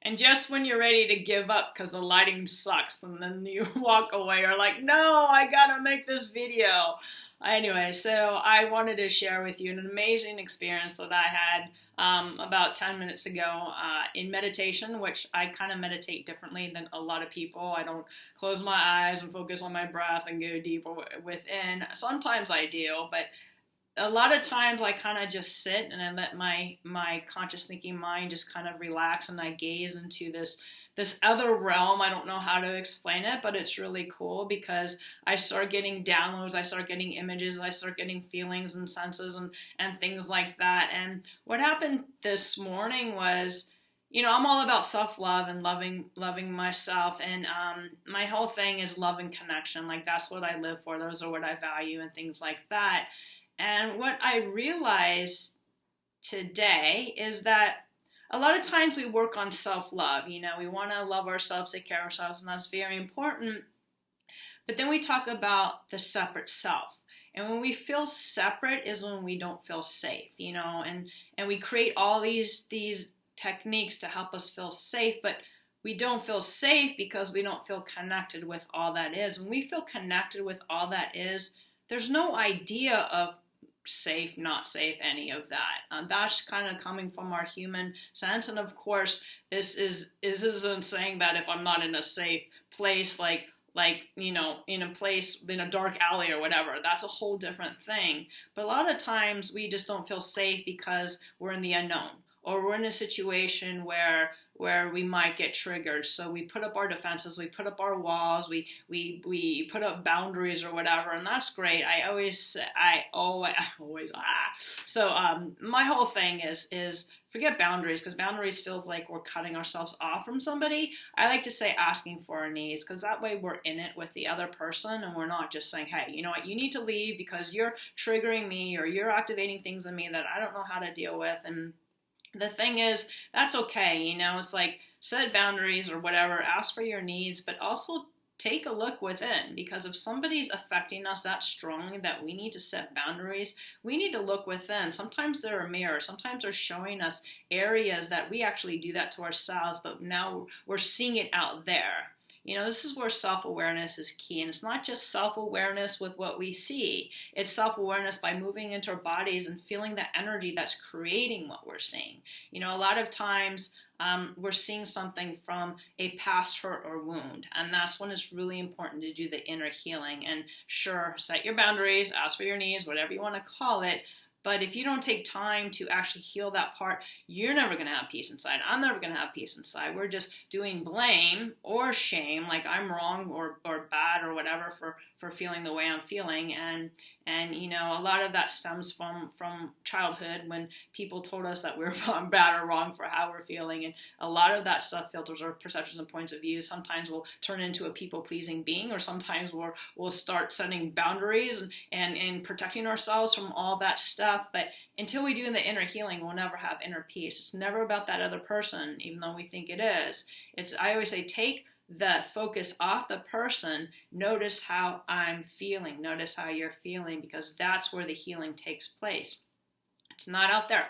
And just when you're ready to give up because the lighting sucks, and then you walk away, you're like, no, I gotta make this video. Anyway, so I wanted to share with you an amazing experience that I had about 10 minutes ago in meditation, which I kind of meditate differently than a lot of people. I don't close my eyes and focus on my breath and go deeper within. Sometimes I do, but a lot of times I kind of just sit and I let my conscious thinking mind just kind of relax, and I gaze into this other realm. I don't know how to explain it, but it's really cool because I start getting downloads, I start getting images, I start getting feelings and senses and things like that. And what happened this morning was, I'm all about self-love and loving myself, and my whole thing is love and connection. Like, that's what I live for. Those are what I value and things like that. And what I realized today is that a lot of times we work on self-love. We want to love ourselves, take care of ourselves, and that's very important. But then we talk about the separate self. And when we feel separate is when we don't feel safe, and we create all these techniques to help us feel safe, but we don't feel safe because we don't feel connected with all that is. When we feel connected with all that is, there's no idea of safe, not safe, any of that. That's kind of coming from our human sense. And of course, this isn't saying that if I'm not in a safe place, like in a place in a dark alley or whatever, that's a whole different thing. But a lot of times we just don't feel safe because we're in the unknown, or we're in a situation where we might get triggered. So we put up our defenses, we put up our walls, we put up boundaries or whatever, and that's great. So my whole thing is forget boundaries, because boundaries feels like we're cutting ourselves off from somebody. I like to say asking for our needs, because that way we're in it with the other person, and we're not just saying, hey, you know what, you need to leave because you're triggering me, or you're activating things in me that I don't know how to deal with. And the thing is, that's okay. It's like, set boundaries or whatever, ask for your needs, but also take a look within, because if somebody's affecting us that strongly that we need to set boundaries, we need to look within. Sometimes they're a mirror. Sometimes they're showing us areas that we actually do that to ourselves, but now we're seeing it out there. This is where self-awareness is key. And it's not just self-awareness with what we see. It's self-awareness by moving into our bodies and feeling the energy that's creating what we're seeing. A lot of times we're seeing something from a past hurt or wound. And that's when it's really important to do the inner healing. And sure, set your boundaries, ask for your needs, whatever you want to call it. But if you don't take time to actually heal that part, you're never going to have peace inside. I'm never going to have peace inside. We're just doing blame or shame, like I'm wrong or bad or whatever for feeling the way I'm feeling. And a lot of that stems from childhood, when people told us that we're bad or wrong for how we're feeling. And a lot of that stuff filters our perceptions and points of view. Sometimes we'll turn into a people-pleasing being, or sometimes we'll start setting boundaries and protecting ourselves from all that stuff. But until we do the inner healing, we'll never have inner peace. It's never about that other person, even though we think it is. I always say, take the focus off the person. Notice how I'm feeling. Notice how you're feeling, because that's where the healing takes place. It's not out there.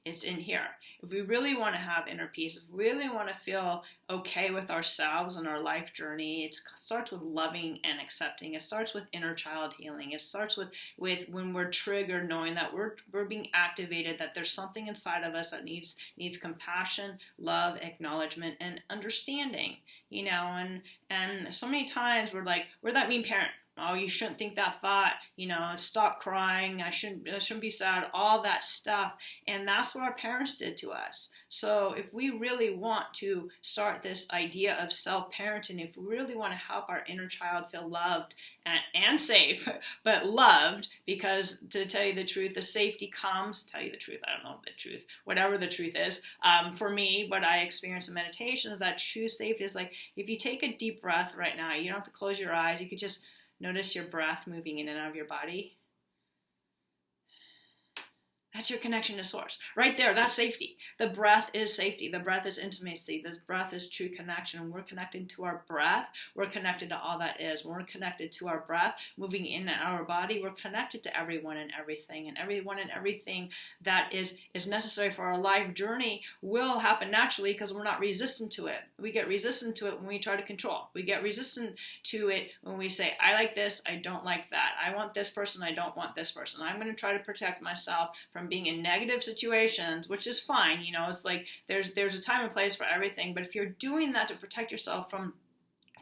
It's in here. If we really want to have inner peace, if we really want to feel okay with ourselves and our life journey, it starts with loving and accepting. It starts with inner child healing. It starts with when we're triggered, knowing that we're being activated, that there's something inside of us that needs compassion, love, acknowledgement, and understanding. And so many times we're like, we're that mean parent. Oh, you shouldn't think that thought, stop crying, I shouldn't be sad, all that stuff. And that's what our parents did to us. So if we really want to start this idea of self-parenting, if we really want to help our inner child feel loved and safe, but loved, because to tell you the truth, the safety comes, tell you the truth, I don't know the truth, whatever the truth is. For me, what I experience in meditation is that true safety is like, if you take a deep breath right now, you don't have to close your eyes, you could just notice your breath moving in and out of your body. That's your connection to source. Right there, that's safety. The breath is safety. The breath is intimacy. This breath is true connection. And we're connecting to our breath. We're connected to all that is. When we're connected to our breath, moving in and out of our body, we're connected to everyone and everything. And everyone and everything that is necessary for our life journey will happen naturally because we're not resistant to it. We get resistant to it when we try to control. We get resistant to it when we say, I like this, I don't like that. I want this person, I don't want this person. I'm going to try to protect myself from being in negative situations, which is fine. It's like there's a time and place for everything. But if you're doing that to protect yourself from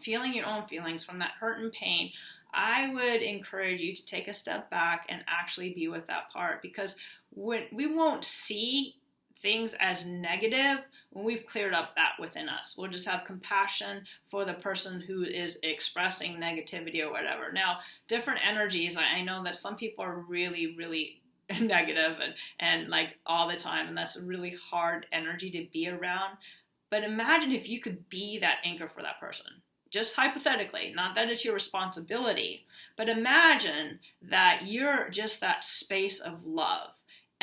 feeling your own feelings, from that hurt and pain, I would encourage you to take a step back and actually be with that part, because when we won't see things as negative when we've cleared up that within us. We'll just have compassion for the person who is expressing negativity or whatever. Now, different energies, I know that some people are really, really negative and like all the time, and that's a really hard energy to be around. But imagine if you could be that anchor for that person. Just hypothetically, not that it's your responsibility, but imagine that you're just that space of love.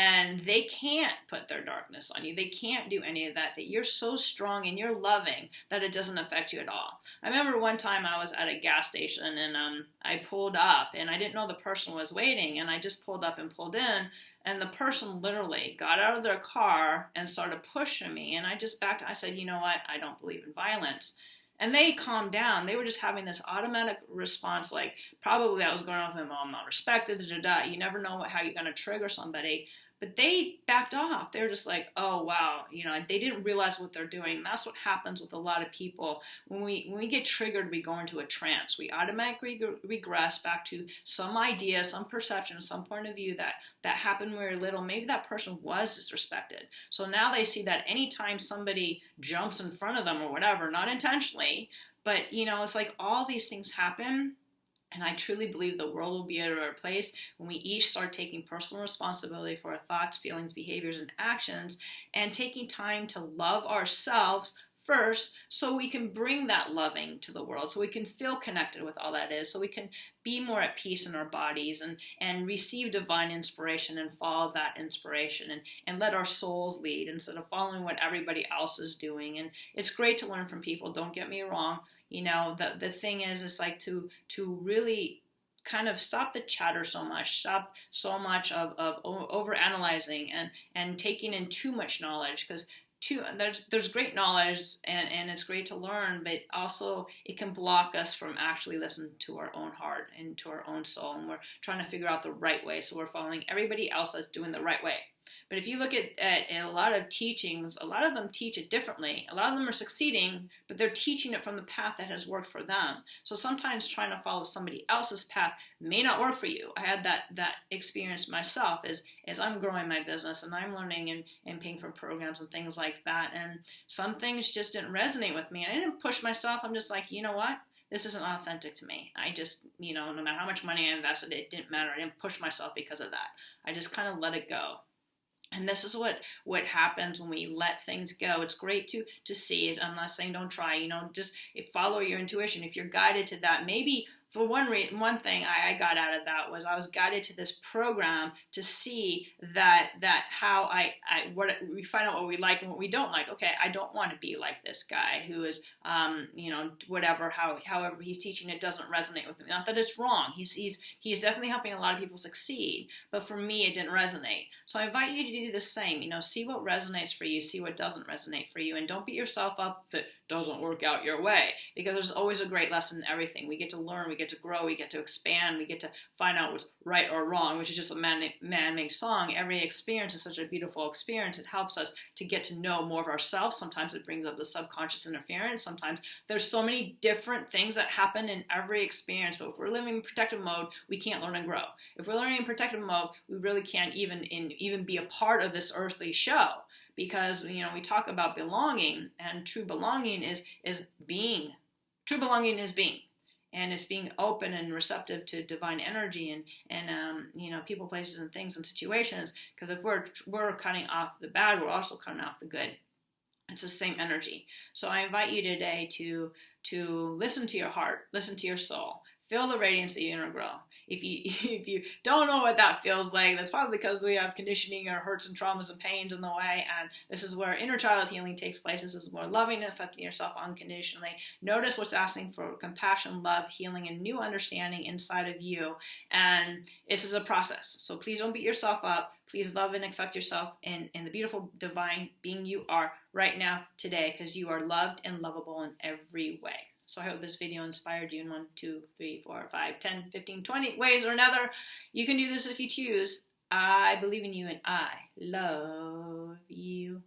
And they can't put their darkness on you. They can't do any of that. That you're so strong and you're loving that it doesn't affect you at all. I remember one time I was at a gas station and I pulled up and I didn't know the person was waiting, and I just pulled up and pulled in, and the person literally got out of their car and started pushing me, and I just backed. I said, you know what? I don't believe in violence. And they calmed down. They were just having this automatic response, like probably I was going off with them, oh, I'm not respected, da, da, da. You never know how you're going to trigger somebody. But they backed off. They were just like, oh, wow. They didn't realize what they're doing. And that's what happens with a lot of people. When we get triggered, we go into a trance. We automatically regress back to some idea, some perception, some point of view that happened when we were little. Maybe that person was disrespected. So now they see that anytime somebody jumps in front of them or whatever, not intentionally, but, it's like all these things happen. And I truly believe the world will be a better place when we each start taking personal responsibility for our thoughts, feelings, behaviors, and actions, and taking time to love ourselves first so we can bring that loving to the world, so we can feel connected with all that is, so we can be more at peace in our bodies and receive divine inspiration and follow that inspiration and let our souls lead instead of following what everybody else is doing. And it's great to learn from people, don't get me wrong. The thing is, it's like to really kind of stop the chatter so much, stop so much of over analyzing and taking in too much knowledge, because there's great knowledge and it's great to learn, but also it can block us from actually listening to our own heart and to our own soul, and we're trying to figure out the right way, so we're following everybody else that's doing the right way. But if you look at a lot of teachings, a lot of them teach it differently. A lot of them are succeeding, but they're teaching it from the path that has worked for them. So sometimes trying to follow somebody else's path may not work for you. I had that experience myself as I'm growing my business and I'm learning and paying for programs and things like that. And some things just didn't resonate with me. And I didn't push myself. I'm just like, you know what? This isn't authentic to me. I just, no matter how much money I invested, it didn't matter. I didn't push myself because of that. I just kind of let it go. And this is what happens when we let things go. It's great to see it. I'm not saying don't try, just follow your intuition. If you're guided to that, maybe for one thing I got out of that was I was guided to this program to see that how what we find out what we like and what we don't like. Okay, I don't want to be like this guy who is, whatever, however he's teaching, it doesn't resonate with me. Not that it's wrong. He's definitely helping a lot of people succeed, but for me, it didn't resonate. So I invite you to do the same. See what resonates for you, see what doesn't resonate for you, and don't beat yourself up if it doesn't work out your way, because there's always a great lesson in everything. We get to learn, we get to grow, we get to expand, we get to find out what's right or wrong, which is just a man-made song. Every experience is such a beautiful experience. It helps us to get to know more of ourselves. Sometimes it brings up the subconscious interference. Sometimes there's so many different things that happen in every experience, but if we're living in protective mode, we can't learn and grow. If we're learning in protective mode, we really can't even be a part of this earthly show. Because, we talk about belonging, and true belonging is being. True belonging is being. And it's being open and receptive to divine energy and people, places, and things and situations. Because if we're cutting off the bad, we're also cutting off the good. It's the same energy. So I invite you today to listen to your heart, listen to your soul. Feel the radiance that you're going to grow. if you if you don't know what that feels like, that's probably because we have conditioning or hurts and traumas and pains in the way. And this is where inner child healing takes place. This is where loving and accepting yourself unconditionally. Notice what's asking for compassion, love, healing, and new understanding inside of you. And this is a process. So please don't beat yourself up. Please love and accept yourself in the beautiful divine being you are right now, today, because you are loved and lovable in every way. So I hope this video inspired you in 1, 2, 3, 4, 5, 10, 15, 20 ways or another. You can do this if you choose. I believe in you and I love you.